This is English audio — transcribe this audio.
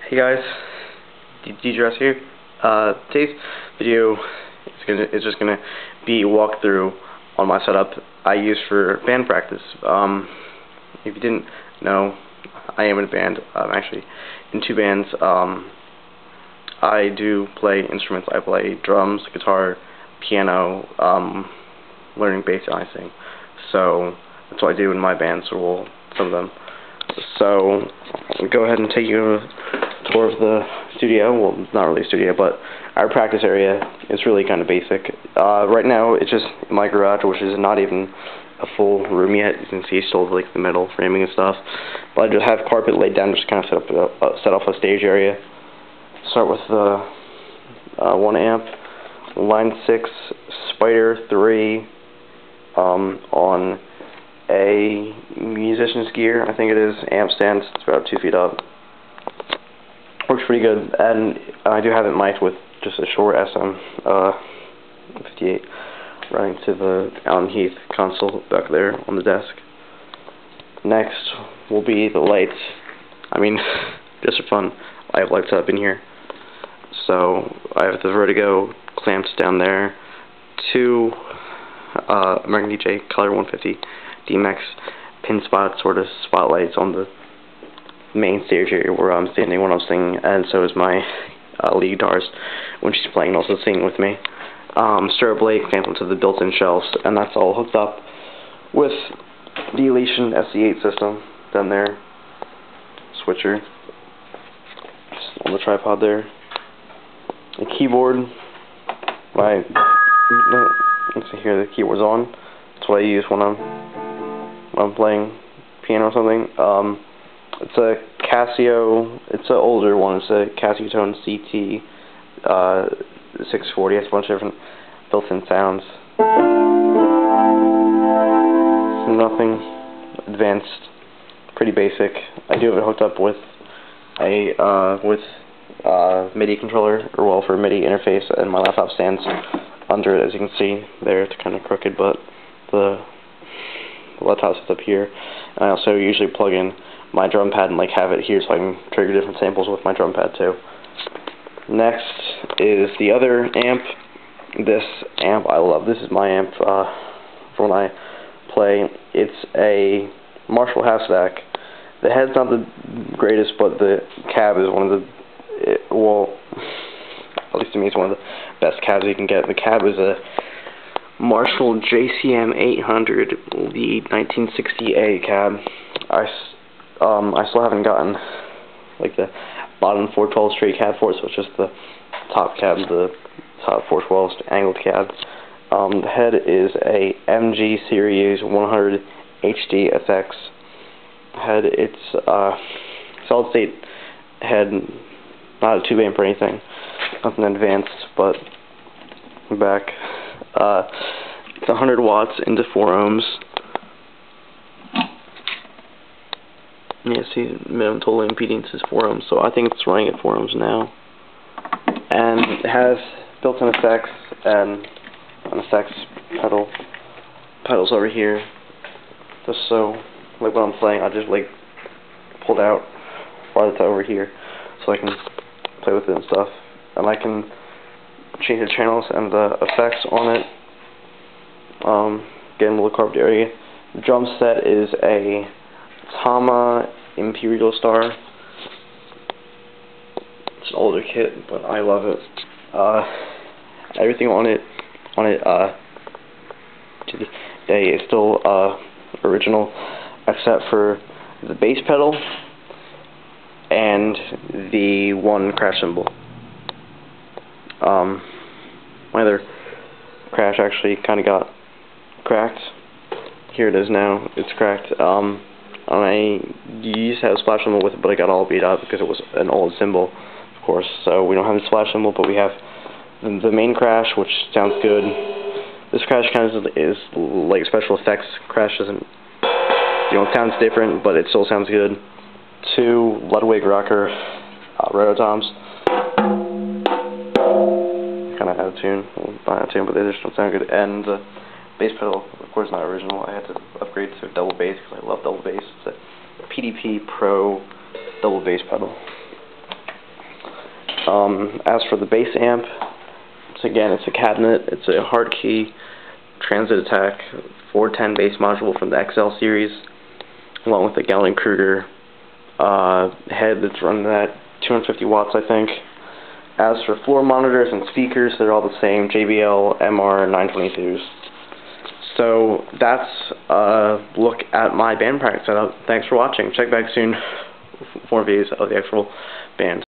Hey guys, DJS here. Today's video is just gonna be a walkthrough on my setup I use for band practice. If you didn't know, I am in a band. I'm actually in two bands. I do play instruments. I play drums, guitar, piano, learning bass, and I sing. So that's what I do in my band. So some of them. So I'll go ahead and take you on a tour of the studio. Well, it's not really a studio, but our practice area is really kind of basic. Right now, it's just my garage, which is not even a full room yet. You can see still like the metal framing and stuff. But I just have carpet laid down, just kind of set off a stage area. Start with the 1 amp, line 6, Spider 3 on a musician's gear, I think it is, amp stand. It's about 2 feet up. Works pretty good, and I do have it mic'd with just a short SM58 running to the Allen Heath console back there on the desk. Next will be the lights. I mean, just for fun, I have lights up in here. So I have the Vertigo clamps down there, 2 American DJ Color 150 DMX pin spot sort of spotlights on the main stage area where I'm standing when I'm singing, and so is my lead guitarist when she's playing, also singing with me. Stirrup light clamp onto the built-in shelves, and that's all hooked up with the Elation SC8 system down there. Switcher just on the tripod there. The keyboard. Let's see here. The keyboard's on. That's what I use when I'm playing piano or something. It's a Casio. It's an older one. It's a Casio Tone CT 640. It's a bunch of different built-in sounds. Nothing advanced. Pretty basic. I do have it hooked up with a MIDI controller, or well, for a MIDI interface, and my laptop stands under it, as you can see there. It's kind of crooked, but the laptop sits up here. And I also usually plug in my drum pad and like have it here so I can trigger different samples with my drum pad too. Next is the other amp. This amp I love. This is my amp for when I play. It's a Marshall half stack. The head's not the greatest, but the cab is one of the well, at least to me, it's one of the best cabs you can get. The cab is a Marshall JCM 800, the 1960A cab. I still haven't gotten like the bottom 412 straight cab for it, so it's just the top cab, the top 412 angled cab. The head is a MG Series 100 HD FX head. It's solid state head, not a tube amp or anything, nothing advanced, but back. It's 100 watts into 4 ohms. Yeah, see, minimum total impedance is 4 ohms, so I think it's running at 4 ohms now. And it has built-in effects and an effects pedals over here. Just so, like when I'm playing, I just like pulled out farther over here so I can play with it and stuff. And I can change the channels and the effects on it. Get in the little carved area. The drum set is a Tama Imperial Star. It's an older kit, but I love it. Everything on it to this day is still original, except for the bass pedal and the one crash cymbal. My other crash actually kind of got cracked. Here it is now. It's cracked. I used to have a splash cymbal with it, but I got all beat up because it was an old cymbal, of course. So we don't have the splash cymbal, but we have the main crash, which sounds good. This crash kind of is like special effects crash. Doesn't, it sounds different, but it still sounds good. 2 Ludwig Rocker Rototoms. Kind of out of tune, not out of tune, but they just don't sound good. And the bass pedal, of course, not original. I had to upgrade to double bass because I love double bass. It's a PDP Pro double bass pedal. As for the bass amp, it's a cabinet. It's a Hartkey Transit Attack 410 bass module from the XL series, along with the Gallien-Krueger head that's running at 250 watts, I think. As for floor monitors and speakers, they're all the same, JBL MR922s. So that's a look at my band practice setup. Thanks for watching. Check back soon for more videos of the actual band.